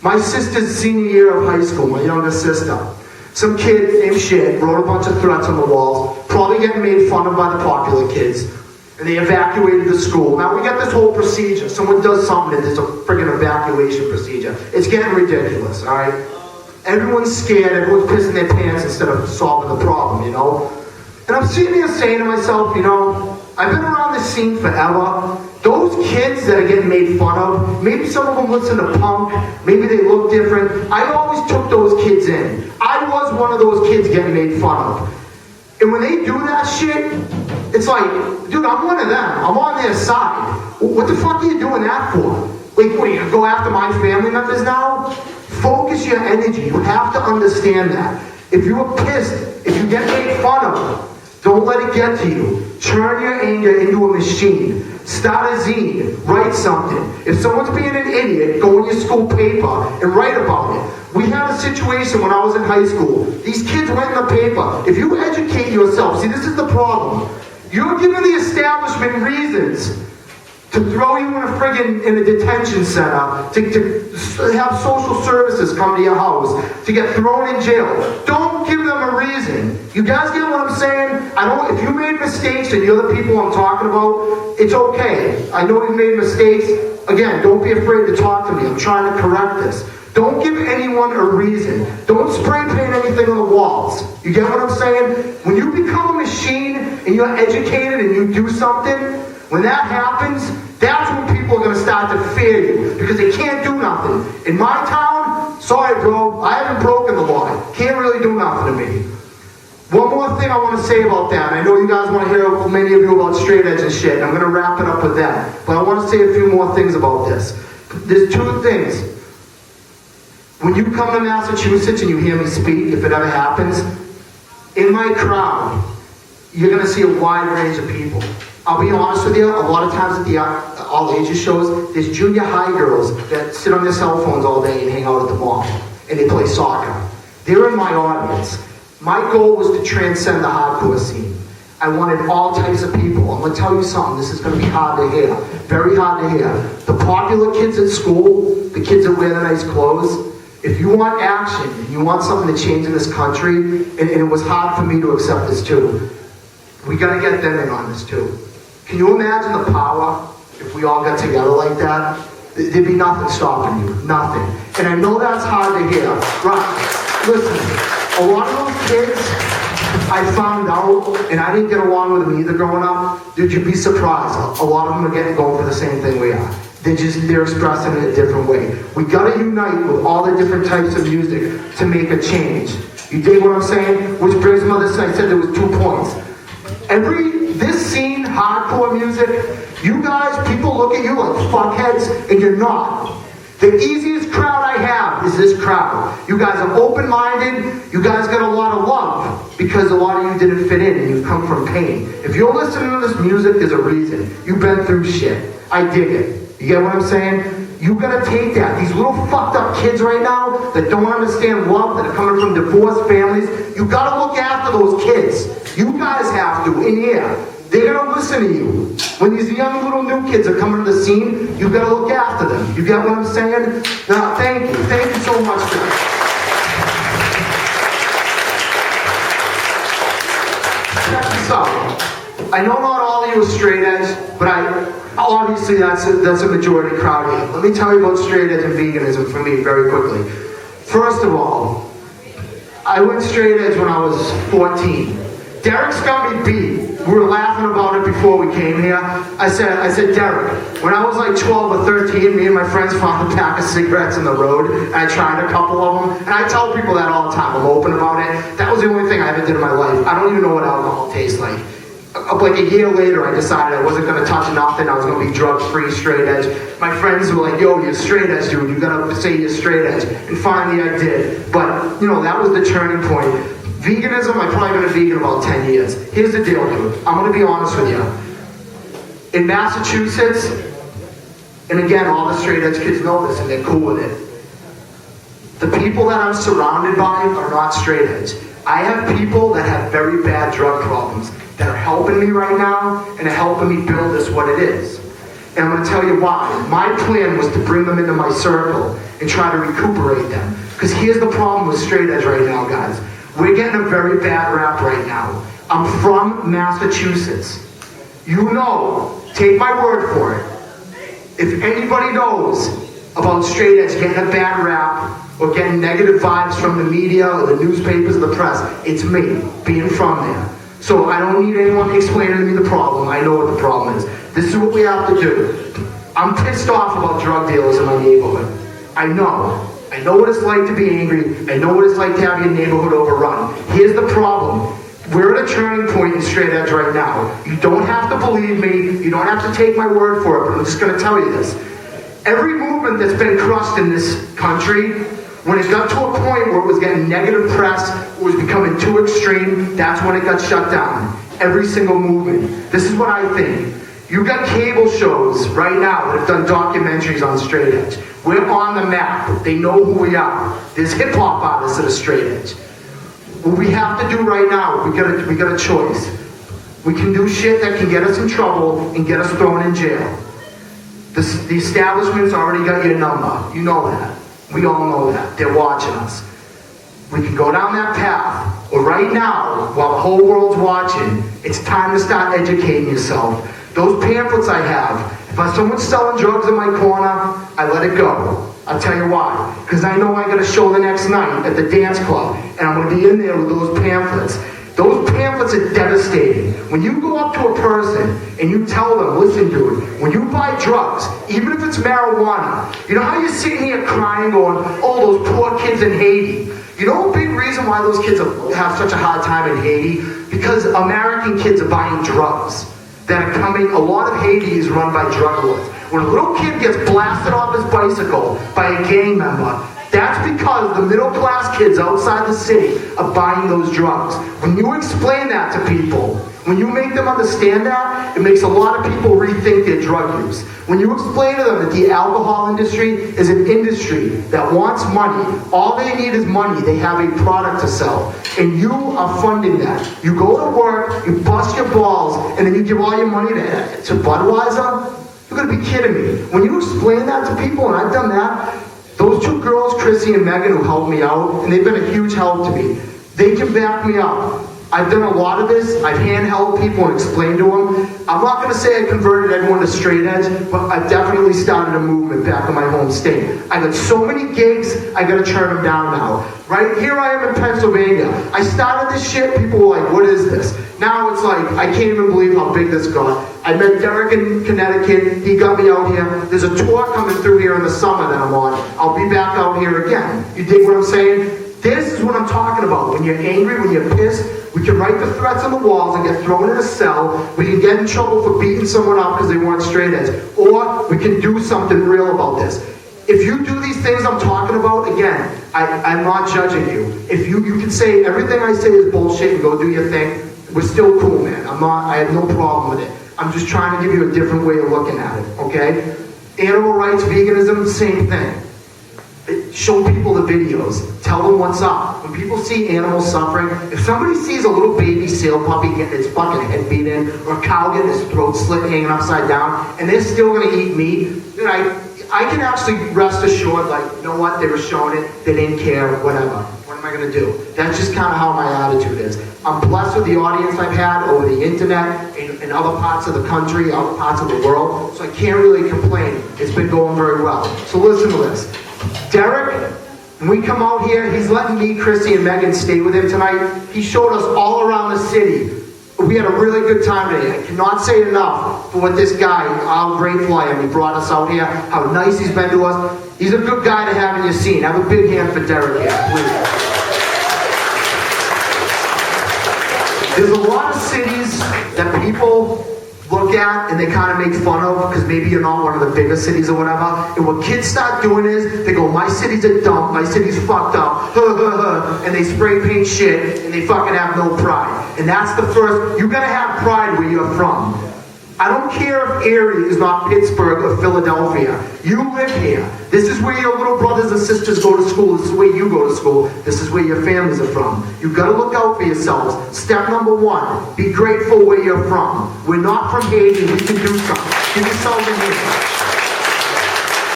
My sister's senior year of high school, my younger sister. Some kid named Shit wrote a bunch of threats on the walls, probably getting made fun of by the popular kids, and they evacuated the school. Now we got this whole procedure. Someone does something and there's a friggin' evacuation procedure. It's getting ridiculous, all right? Everyone's scared, everyone's pissing their pants instead of solving the problem, you know? And I'm sitting here saying to myself, you know, I've been around this scene forever. Those kids that are getting made fun of, maybe some of them listen to punk, maybe they look different. I always took those kids in. I was one of those kids getting made fun of. And when they do that shit, it's like, dude, I'm one of them. I'm on their side. What the fuck are you doing that for? Like, what, are you gonna go after my family members now? Focus your energy. You have to understand that. If you were pissed, if you get made fun of, don't let it get to you. Turn your anger into a machine. Start a zine. Write something. If someone's being an idiot, go in your school paper and write about it. We had a situation when I was in high school. These kids went in the paper. If you educate yourself, see, this is the problem. You're giving the establishment reasons to throw you in a detention center, to have social services come to your house, to get thrown in jail. Don't give them a reason. You guys get what I'm saying? If you made mistakes and you're the people I'm talking about, it's okay. I know you made mistakes. Again, don't be afraid to talk to me. I'm trying to correct this. Don't give anyone a reason. Don't spray paint anything on the walls. You get what I'm saying? When you become a machine and you're educated and you do something, when that happens, that's when people are going to start to fear you because they can't do nothing. In my town, sorry bro, I haven't broken the law. Can't really do nothing to me. One more thing I want to say about that. I know you guys want to hear many of you about straight edge and shit. I'm going to wrap it up with that. But I want to say a few more things about this. There's two things. When you come to Massachusetts and you hear me speak, if it ever happens, in my crowd, you're going to see a wide range of people. I'll be honest with you, a lot of times at the all ages shows, there's junior high girls that sit on their cell phones all day and hang out at the mall, and they play soccer. They're in my audience. My goal was to transcend the hardcore scene. I wanted all types of people. I'm going to tell you something, this is going to be hard to hear, very hard to hear. The popular kids at school, the kids that wear the nice clothes, if you want action, and you want something to change in this country, and it was hard for me to accept this too, we got to get them in on this too. Can you imagine the power if we all got together like that? There'd be nothing stopping you, nothing. And I know that's hard to hear. Right, listen, a lot of those kids I found out, and I didn't get along with them either growing up, did you be surprised? A lot of them are going for the same thing we are. They're expressing it a different way. We gotta unite with all the different types of music to make a change. You dig what I'm saying? Which brings me to this, I said there was 2 points. This scene, hardcore music, you guys, people look at you like fuckheads, and you're not. The easiest crowd I have is this crowd. You guys are open-minded, you guys got a lot of love, because a lot of you didn't fit in, and you've come from pain. If you're listening to this music, there's a reason. You've been through shit. I dig it. You get what I'm saying? You gotta take that. These little fucked up kids right now that don't understand love, that are coming from divorced families, you gotta look after those kids. You guys have to, in here. They're gonna listen to you. When these young little new kids are coming to the scene, you gotta look after them. You get what I'm saying? Now, thank you. Thank you so much for that. Check this out. I know not all of you are straight edge, but obviously that's a majority crowd here. Let me tell you about straight edge and veganism for me very quickly. First of all, I went straight edge when I was 14. Derek's got me beat. We were laughing about it before we came here. I said, Derek, when I was like 12 or 13, me and my friends found a pack of cigarettes in the road, and I tried a couple of them, and I tell people that all the time. I'm open about it. That was the only thing I ever did in my life. I don't even know what alcohol tastes like. Like a year later, I decided I wasn't going to touch nothing. I was going to be drug-free, straight edge. My friends were like, yo, you're straight edge, dude. You got to say you're straight edge. And finally, I did. But, you know, that was the turning point. Veganism, I've probably been a vegan about 10 years. Here's the deal, dude. I'm going to be honest with you. In Massachusetts, and again, all the straight edge kids know this, and they're cool with it. The people that I'm surrounded by are not straight edge. I have people that have very bad drug problems that are helping me right now and are helping me build this what it is. And I'm going to tell you why. My plan was to bring them into my circle and try to recuperate them. Because here's the problem with straight edge right now, guys. We're getting a very bad rap right now. I'm from Massachusetts. You know, take my word for it. If anybody knows about straight edge getting a bad rap or getting negative vibes from the media or the newspapers or the press, it's me, being from there. So I don't need anyone explaining to me the problem. I know what the problem is. This is what we have to do. I'm pissed off about drug dealers in my neighborhood. I know. I know what it's like to be angry. I know what it's like to have your neighborhood overrun. Here's the problem. We're at a turning point in straight edge right now. You don't have to believe me. You don't have to take my word for it, but I'm just going to tell you this. Every movement that's been crushed in this country, when it got to a point where it was getting negative press, it was becoming too extreme, that's when it got shut down. Every single movement. This is what I think. You got cable shows right now that have done documentaries on straight edge. We're on the map. They know who we are. There's hip-hop artists that are straight edge. What we have to do right now, we got a choice. We can do shit that can get us in trouble and get us thrown in jail. The establishment's already got your number. You know that. We all know that. They're watching us. We can go down that path. Or right now, while the whole world's watching, it's time to start educating yourself. Those pamphlets I have, if someone's selling drugs in my corner, I let it go. I'll tell you why. Because I know I got a show the next night at the dance club, and I'm going to be in there with those pamphlets. Those pamphlets are devastating. When you go up to a person and you tell them, listen, dude, when you buy drugs, even if it's marijuana, you know how you're sitting here crying going, oh, those poor kids in Haiti. You know a big reason why those kids have such a hard time in Haiti? Because American kids are buying drugs that are coming. A lot of Haiti is run by drug lords. When a little kid gets blasted off his bicycle by a gang member, that's because the middle class kids outside the city are buying those drugs. When you explain that to people, when you make them understand that, it makes a lot of people rethink their drug use. When you explain to them that the alcohol industry is an industry that wants money, all they need is money. They have a product to sell, and you are funding that. You go to work, you bust your balls, and then you give all your money to Budweiser? You're gonna be kidding me. When you explain that to people, and I've done that, those two girls, Chrissy and Megan, who helped me out, and they've been a huge help to me, they can back me up. I've done a lot of this. I've handheld people and explained to them. I'm not going to say I converted everyone to straight edge, but I've definitely started a movement back in my home state. I got so many gigs, I got to turn them down now. Right here I am in Pennsylvania. I started this shit, people were like, what is this? Now it's like, I can't even believe how big this got. I met Derek in Connecticut, he got me out here. There's a tour coming through here in the summer that I'm on. I'll be back out here again. You dig what I'm saying? This is what I'm talking about. When you're angry, when you're pissed, we can write the threats on the walls and get thrown in a cell. We can get in trouble for beating someone up because they weren't straight edge. Or we can do something real about this. If you do these things I'm talking about, again, I'm not judging you. If you can say everything I say is bullshit and go do your thing, we're still cool, man. I have no problem with it. I'm just trying to give you a different way of looking at it, okay? Animal rights, veganism, same thing. Show people the videos. Tell them what's up. When people see animals suffering, if somebody sees a little baby seal puppy getting its fucking head beat in, or a cow getting its throat slit hanging upside down, and they're still going to eat meat, then I can actually rest assured, like, you know what, they were showing it, they didn't care, whatever. What am I going to do? That's just kind of how my attitude is. I'm blessed with the audience I've had over the internet in other parts of the country, other parts of the world, so I can't really complain. It's been going very well. So listen to this. Derek, when we come out here, he's letting me, Chrissy, and Megan stay with him tonight. He showed us all around the city. We had a really good time today. I cannot say it enough for what this guy, our grateful I am, he brought us out here, how nice he's been to us. He's a good guy to have in your scene. Have a big hand for Derek here, please. There's a lot of cities that people look at and they kind of make fun of because maybe you're not one of the biggest cities or whatever. And what kids start doing is they go, my city's a dump, my city's fucked up, and they spray paint shit and they fucking have no pride. And that's the first, you gotta have pride where you're from. I don't care if Erie is not Pittsburgh or Philadelphia. You live here. This is where your little brothers and sisters go to school. This is where you go to school. This is where your families are from. You've got to look out for yourselves. Step number one, be grateful where you're from. We're not from Haiti. We can do something. Give yourselves a hand.